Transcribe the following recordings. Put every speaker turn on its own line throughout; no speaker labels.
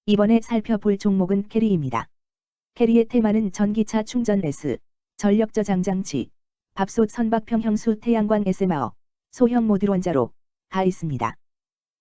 이번에 살펴볼 종목은 캐리입니다. 캐리의 테마는 전기차 충전 S, 전력 저장 장치, 밥솥 선박형 형수 태양광 SMR, 소형 모듈 원자로 가 있습니다.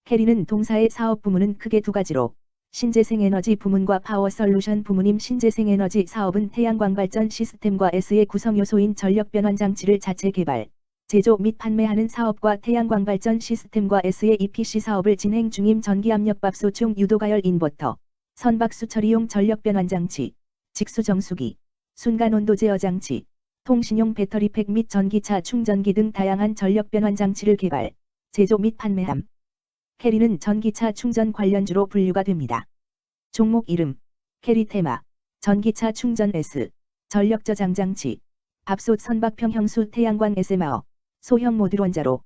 캐리는 동사의 사업 부문은 크게 두 가지로 신재생에너지 부문과 파워솔루션 부문임. 신재생에너지 사업은 태양광 발전 시스템과 S의 구성 요소인 전력 변환 장치를 자체 개발, 제조 및 판매하는 사업과 태양광 발전 시스템과 S의 EPC 사업을 진행 중임. 전기압력밥솥 중 유도가열 인버터, 선박수 처리용 전력 변환 장치, 직수 정수기, 순간 온도 제어 장치, 통신용 배터리팩 및 전기차 충전기 등 다양한 전력 변환 장치를 개발, 제조 및 판매함. 캐리는 전기차 충전 관련주로 분류가 됩니다. 종목 이름, 캐리 테마, 전기차 충전 S, 전력 저장 장치, 밥솥 선박형 형수 태양광 SMR, 소형 모듈 원자로.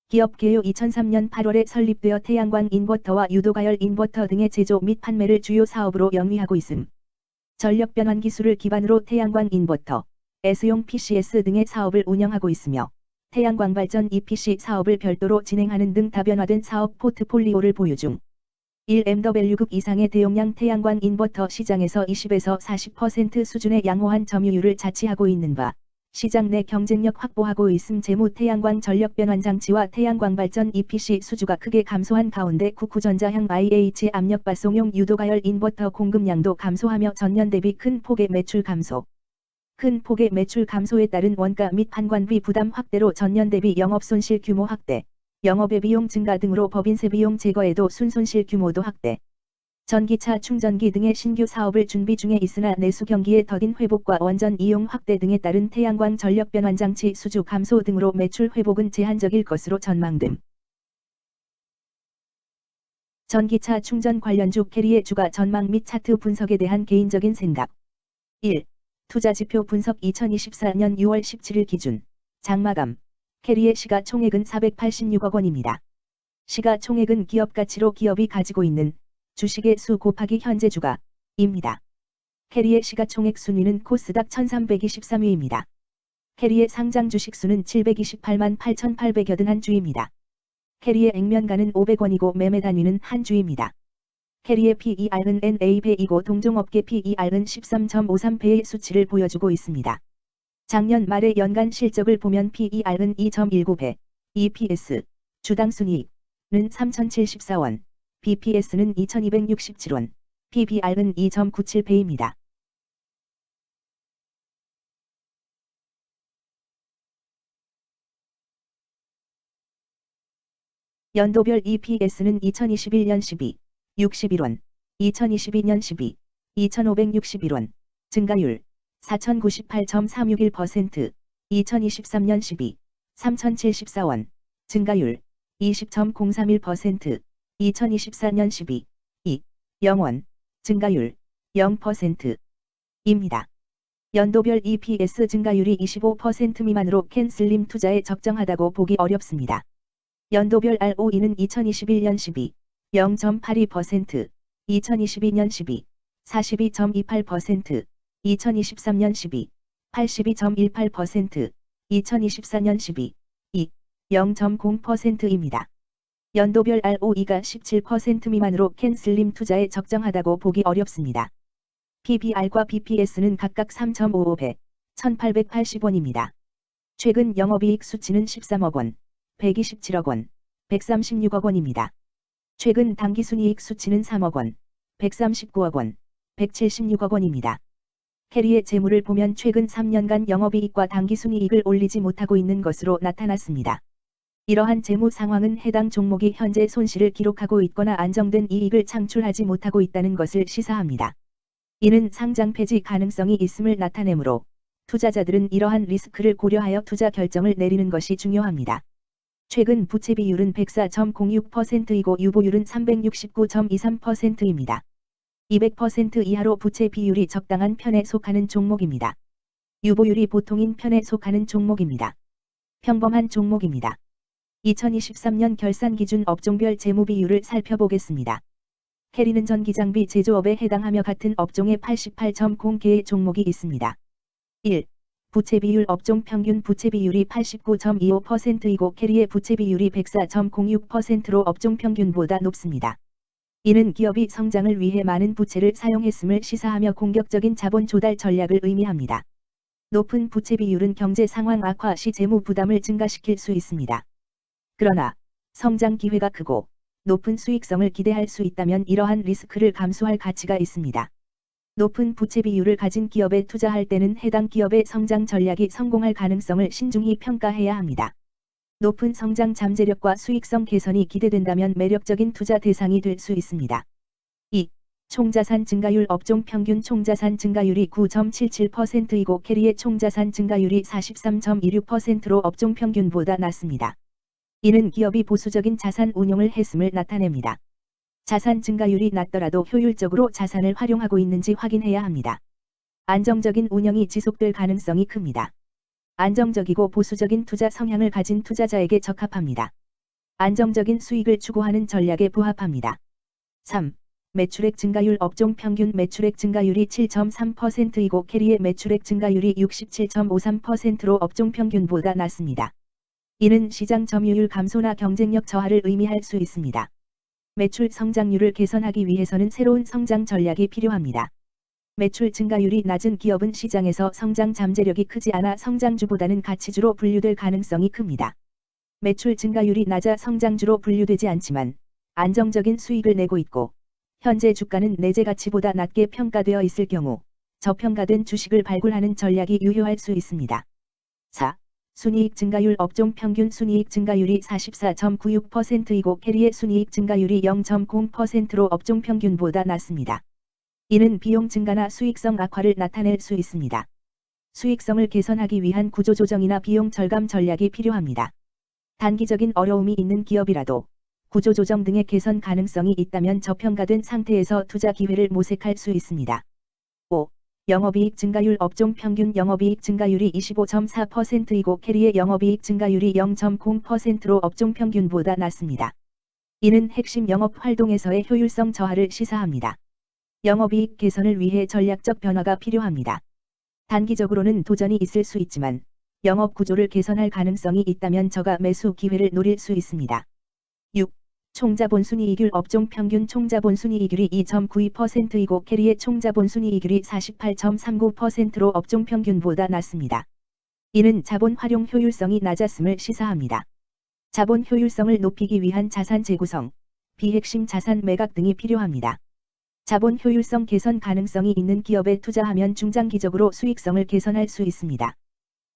기업 개요 2003년 8월에 설립되어 태양광 인버터와 유도가열 인버터 등의 제조 및 판매를 주요 사업으로 영위하고 있음. 전력 변환 기술을 기반으로 태양광 인버터, S용 PCS 등의 사업을 운영하고 있으며 태양광 발전 EPC 사업을 별도로 진행하는 등 다변화된 사업 포트폴리오를 보유 중. 1MW급 이상의 대용량 태양광 인버터 시장에서 20에서 40% 수준의 양호한 점유율을 자치하고 있는 바, 시장 내 경쟁력 확보하고 있음. 재무 태양광 전력 변환 장치와 태양광 발전 EPC 수주가 크게 감소한 가운데 국후전자형 IH 압력 발송용 유도가열 인버터 공급량도 감소하며 전년 대비 큰 폭의 매출 감소. 큰 폭의 매출 감소에 따른 원가 및 판관비 부담 확대로 전년 대비 영업손실 규모 확대, 영업외 비용 증가 등으로 법인세 비용 제거에도 순손실 규모도 확대. 전기차 충전기 등의 신규 사업을 준비 중에 있으나 내수 경기의 더딘 회복과 원전 이용 확대 등에 따른 태양광 전력 변환 장치 수주 감소 등으로 매출 회복은 제한적일 것으로 전망됨. 전기차 충전 관련주 캐리의 주가 전망 및 차트 분석에 대한 개인적인 생각. 1. 투자지표 분석. 2024년 6월 17일 기준 장마감 캐리의 시가총액은 486억 원입니다. 시가총액은 기업가치로 기업이 가지고 있는 주식의 수 곱하기 현재 주가입니다. 캐리의 시가총액 순위는 코스닥 1323위입니다. 캐리의 상장 주식 수는 728만 8,881주입니다. 캐리의 액면가는 500원이고 매매 단위는 한 주입니다. 캐리의 PER은 NA100이고 동종업계 PER은 13.53배의 수치를 보여주고 있습니다. 작년 말의 연간 실적을 보면 PER은 2.19배, EPS, 주당 순이익은 3,074원, BPS는 2,267원, PBR은 2.97배입니다. 연도별 EPS는 2021년 12, 61원, 2022년 12, 2,561원, 증가율 4,098.361%, 2023년 12, 3,074원, 증가율 20.031%, 2024년 12, 2, 0원, 증가율 0%입니다. 연도별 EPS 증가율이 25% 미만으로 캔슬림 투자에 적정하다고 보기 어렵습니다. 연도별 ROE는 2021년 12, 0.82%, 2022년 12, 42.28%, 2023년 12, 82.18%, 2024년 12, 2, 0.0%입니다. 연도별 ROE가 17% 미만으로 캔슬림 투자에 적정하다고 보기 어렵습니다. PBR과 BPS는 각각 3.55배, 1,880원입니다. 최근 영업이익 수치는 13억 원, 127억 원, 136억 원입니다. 최근 당기순이익 수치는 3억 원, 139억 원, 176억 원입니다. 캐리의 재물을 보면 최근 3년간 영업이익과 당기순이익을 올리지 못하고 있는 것으로 나타났습니다. 이러한 재무 상황은 해당 종목이 현재 손실을 기록하고 있거나 안정된 이익을 창출하지 못하고 있다는 것을 시사합니다. 이는 상장 폐지 가능성이 있음을 나타내므로 투자자들은 이러한 리스크를 고려하여 투자 결정을 내리는 것이 중요합니다. 최근 부채 비율은 104.06%이고 유보율은 369.23%입니다. 200% 이하로 부채 비율이 적당한 편에 속하는 종목입니다. 유보율이 보통인 편에 속하는 종목입니다. 평범한 종목입니다. 2023년 결산 기준 업종별 재무 비율을 살펴보겠습니다. 캐리는 전기장비 제조업에 해당하며 같은 업종에 88.0개의 종목이 있습니다. 1. 부채 비율. 업종 평균 부채 비율이 89.25%이고 캐리의 부채 비율이 104.06%로 업종 평균보다 높습니다. 이는 기업이 성장을 위해 많은 부채를 사용했음을 시사하며 공격적인 자본 조달 전략을 의미합니다. 높은 부채 비율은 경제 상황 악화 시 재무 부담을 증가시킬 수 있습니다. 그러나 성장 기회가 크고 높은 수익성을 기대할 수 있다면 이러한 리스크를 감수할 가치가 있습니다. 높은 부채 비율을 가진 기업에 투자할 때는 해당 기업의 성장 전략이 성공할 가능성을 신중히 평가해야 합니다. 높은 성장 잠재력과 수익성 개선이 기대된다면 매력적인 투자 대상이 될 수 있습니다. 2. 총자산 증가율 업종 평균 총자산 증가율이 9.77%이고 캐리의 총자산 증가율이 43.26%로 업종 평균보다 낮습니다. 이는 기업이 보수적인 자산 운용을 했음을 나타냅니다. 자산 증가율이 낮더라도 효율적으로 자산을 활용하고 있는지 확인해야 합니다. 안정적인 운영이 지속될 가능성이 큽니다. 안정적이고 보수적인 투자 성향을 가진 투자자에게 적합합니다. 안정적인 수익을 추구하는 전략에 부합합니다. 3. 매출액 증가율 업종 평균 매출액 증가율이 7.3%이고 캐리의 매출액 증가율이 67.53%로 업종 평균보다 낮습니다. 이는 시장 점유율 감소나 경쟁력 저하를 의미할 수 있습니다. 매출 성장률을 개선하기 위해서는 새로운 성장 전략이 필요합니다. 매출 증가율이 낮은 기업은 시장에서 성장 잠재력이 크지 않아 성장주보다는 가치주로 분류될 가능성이 큽니다. 매출 증가율이 낮아 성장주로 분류되지 않지만 안정적인 수익을 내고 있고 현재 주가는 내재 가치보다 낮게 평가되어 있을 경우 저평가된 주식을 발굴하는 전략이 유효할 수 있습니다. 4. 순이익 증가율 업종 평균 순이익 증가율이 44.96%이고 캐리의 순이익 증가율이 0.0%로 업종 평균보다 낮습니다. 이는 비용 증가나 수익성 악화를 나타낼 수 있습니다. 수익성을 개선하기 위한 구조조정이나 비용 절감 전략이 필요합니다. 단기적인 어려움이 있는 기업이라도 구조조정 등의 개선 가능성이 있다면 저평가된 상태에서 투자 기회를 모색할 수 있습니다. 5. 영업이익 증가율 업종 평균 영업이익 증가율이 25.4%이고 캐리의 영업이익 증가율이 0.0%로 업종 평균보다 낮습니다. 이는 핵심 영업 활동에서의 효율성 저하를 시사합니다. 영업이익 개선을 위해 전략적 변화가 필요합니다. 단기적으로는 도전이 있을 수 있지만 영업 구조를 개선할 가능성이 있다면 저가 매수 기회를 노릴 수 있습니다. 6. 총자본순이익률 업종 평균 총자본순이익률이 2.92%이고 캐리의 총자본순이익률이 48.39%로 업종 평균보다 낮습니다. 이는 자본 활용 효율성이 낮았음을 시사합니다. 자본 효율성을 높이기 위한 자산 재구성, 비핵심 자산 매각 등이 필요합니다. 자본 효율성 개선 가능성이 있는 기업에 투자하면 중장기적으로 수익성을 개선할 수 있습니다.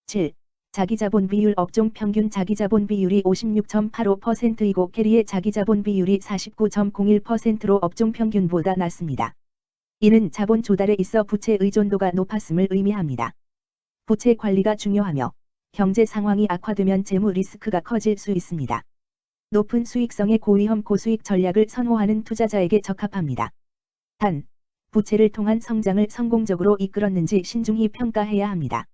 7. 자기자본 비율 업종 평균 자기자본 비율이 56.85%이고 캐리의 자기자본 비율이 49.01%로 업종 평균보다 낮습니다. 이는 자본 조달에 있어 부채 의존도가 높았음을 의미합니다. 부채 관리가 중요하며 경제 상황이 악화되면 재무 리스크가 커질 수 있습니다. 높은 수익성의 고위험 고수익 전략을 선호하는 투자자에게 적합합니다. 단, 부채를 통한 성장을 성공적으로 이끌었는지 신중히 평가해야 합니다.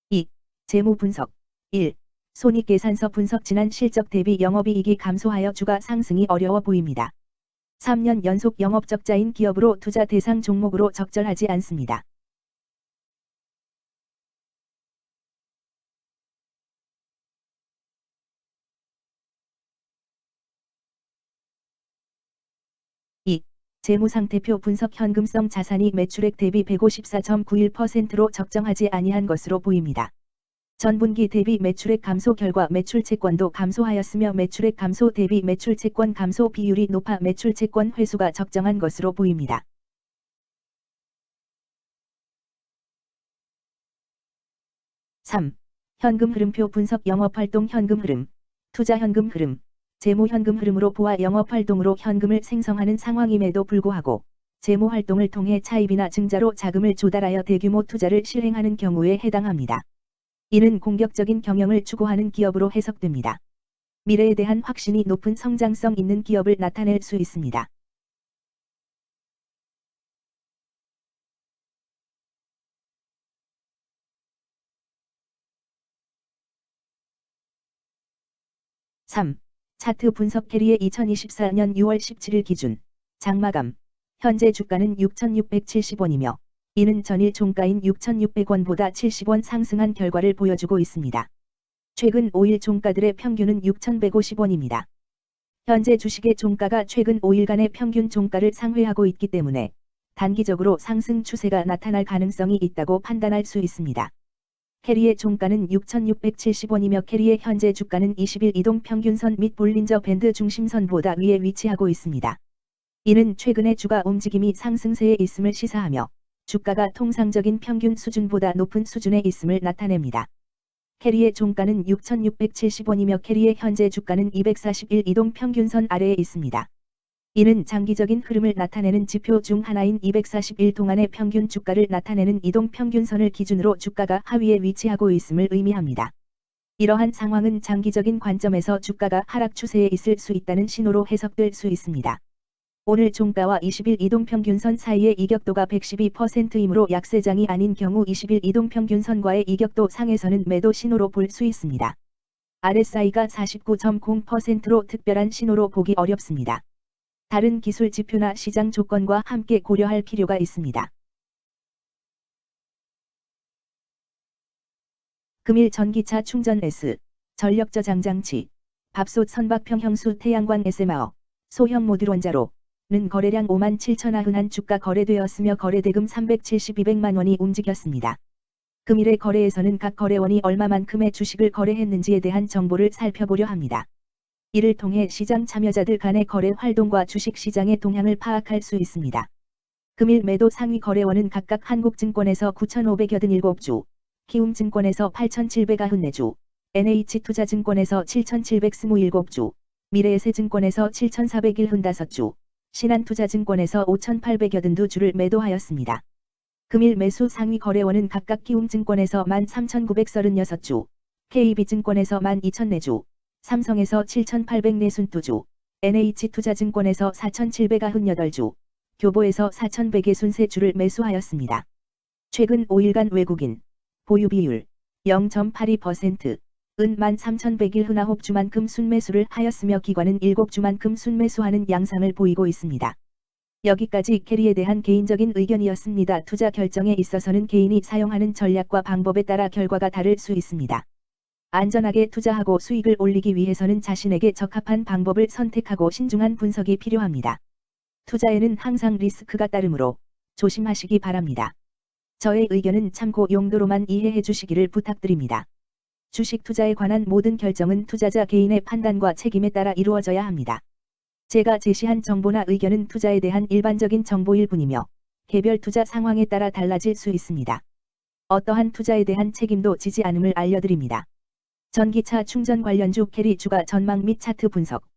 (2) 재무 분석 1. 손익계산서 분석 지난 실적 대비 영업이익이 감소하여 주가 상승이 어려워 보입니다. 3년 연속 영업적자인 기업으로 투자 대상 종목으로 적절하지 않습니다. (2) 재무상태표 분석 현금성 자산이 매출액 대비 154.91%로 적정하지 아니한 것으로 보입니다. 전분기 대비 매출액 감소 결과 매출채권도 감소하였으며 매출액 감소 대비 매출채권 감소 비율이 높아 매출채권 회수가 적정한 것으로 보입니다. 3. 현금 흐름표 분석 영업활동 현금 흐름, 투자 현금 흐름, 재무 현금 흐름으로 보아 영업활동으로 현금을 생성하는 상황임에도 불구하고 재무활동을 통해 차입이나 증자로 자금을 조달하여 대규모 투자를 실행하는 경우에 해당합니다. 이는 공격적인 경영을 추구하는 기업으로 해석됩니다. 미래에 대한 확신이 높은 성장성 있는 기업을 나타낼 수 있습니다. 3. 차트 분석 캐리의 2024년 6월 17일 기준 장마감 현재 주가는 6,670원이며 이는 전일 종가인 6,600원보다 70원 상승한 결과를 보여주고 있습니다. 최근 5일 종가들의 평균은 6,150원입니다. 현재 주식의 종가가 최근 5일간의 평균 종가를 상회하고 있기 때문에 단기적으로 상승 추세가 나타날 가능성이 있다고 판단할 수 있습니다. 캐리의 종가는 6,670원이며 캐리의 현재 주가는 20일 이동 평균선 및 볼린저 밴드 중심선보다 위에 위치하고 있습니다. 이는 최근의 주가 움직임이 상승세에 있음을 시사하며 주가가 통상적인 평균 수준보다 높은 수준에 있음을 나타냅니다. 캐리의 종가는 6,670원이며 캐리의 현재 주가는 241 이동 평균선 아래에 있습니다. 이는 장기적인 흐름을 나타내는 지표 중 하나인 241 동안의 평균 주가를 나타내는 이동 평균선을 기준으로 주가가 하위에 위치하고 있음을 의미합니다. 이러한 상황은 장기적인 관점에서 주가가 하락 추세에 있을 수 있다는 신호로 해석될 수 있습니다. 오늘 종가와 20일 이동평균선 사이의 이격도가 112%이므로 약세장이 아닌 경우 20일 이동평균선과의 이격도 상에서는 매도 신호로 볼 수 있습니다. RSI가 49.0%로 특별한 신호로 보기 어렵습니다. 다른 기술 지표나 시장 조건과 함께 고려할 필요가 있습니다. 금일 전기차 충전 S, 전력 저장 장치, 밥솥 선박평 형수 태양광 SMR, 소형 모듈 원자로 는 거래량 57,091 주가 거래되었으며 거래대금 370-200만 원이 움직였습니다. 금일의 거래에서는 각 거래원이 얼마만큼의 주식을 거래했는지에 대한 정보를 살펴보려 합니다. 이를 통해 시장 참여자들 간의 거래 활동과 주식 시장의 동향을 파악할 수 있습니다. 금일 매도 상위 거래원은 각각 한국증권에서 9,587주, 키움증권에서 8,794주, NH투자증권에서 7,727주, 미래에셋증권에서 7,415주, 신한투자증권에서 5,882주를 매도하였습니다. 금일 매수 상위 거래원은 각각 키움증권에서 13,936주, KB증권에서 12,004주, 삼성에서 7,842주, NH투자증권에서 4,798주, 교보에서 4,163주를 매수하였습니다. 최근 5일간 외국인 보유 비율 0.82%, 은 13,119주만큼 순매수를 하였으며 기관은 7주만큼 순매수하는 양상을 보이고 있습니다. 여기까지 캐리에 대한 개인적인 의견이었습니다. 투자 결정에 있어서는 개인이 사용하는 전략과 방법에 따라 결과가 다를 수 있습니다. 안전하게 투자하고 수익을 올리기 위해서는 자신에게 적합한 방법을 선택하고 신중한 분석이 필요합니다. 투자에는 항상 리스크가 따르므로 조심하시기 바랍니다. 저의 의견은 참고 용도로만 이해해 주시기를 부탁드립니다. 주식 투자에 관한 모든 결정은 투자자 개인의 판단과 책임에 따라 이루어져야 합니다. 제가 제시한 정보나 의견은 투자에 대한 일반적인 정보일 뿐이며 개별 투자 상황에 따라 달라질 수 있습니다. 어떠한 투자에 대한 책임도 지지 않음을 알려드립니다. 전기차 충전 관련주 캐리 주가 전망 및 차트 분석